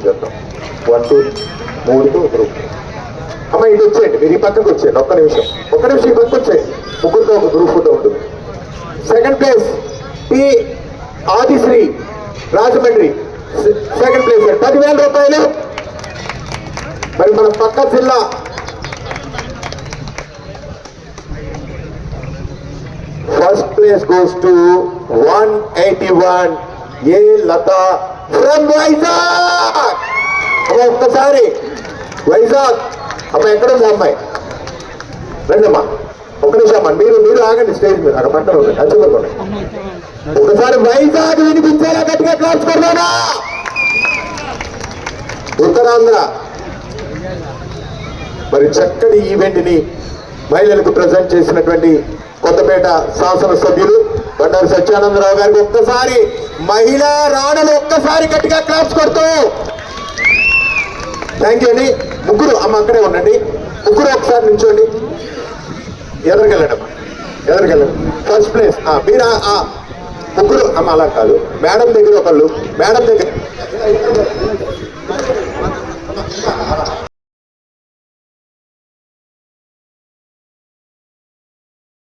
చేద్దాం 1 2 3తో గ్రూప్. అమ్మ ఇటు వచ్చేయండి, మీరు ఈ పక్కకు వచ్చేయండి. ఒక్క నిమిషం ఈ పక్కకు వచ్చేయండి. ముగ్గురితో ఒక గ్రూప్ ఫోటో ఉంటుంది. Second place T Adishri Rajahmundry, second place 10,000 రూపాయలు. మరి మన పక్క జిల్లా first place goes to 181 A Latha from Vizag. అమ్మ ఒక్కసారి వైజాగ్ అమ్మ ఎక్కడుంది అమ్మాయి? రండమ్మా, ఒక్క నిమిషం అమ్మా, మీరు ఆగండి స్టేజ్ మీద, అక్కడ పక్కన ఉంది అచ్చుకోండి. ఒకసారి వైజాగ్ వినిపించేలా గట్టిగా క్లాస్ కొడదామా? ఉత్తరాంధ్ర మరి చక్కటి ఈవెంట్ ని మహిళలకు ప్రజెంట్ చేసినటువంటి కొత్తపేట శాసనసభ్యులు బండారు సత్యానందరావు గారికి ఒక్కసారి మహిళా రాణులు ఒక్కసారి గట్టిగా క్లాస్ కొడుతూ థ్యాంక్ యూ అండి. ముగ్గురు అమ్మ అక్కడే ఉండండి, ముగ్గురు ఒకసారి నిల్చోండి. ఎదురుకెళ్ళండి అమ్మా, ఎదురుకెళ్ళండి. ఫస్ట్ ప్లేస్ మీరు ముగ్గురు అమ్మ, అలా కాదు, మేడం దగ్గర ఒకళ్ళు, మేడం దగ్గర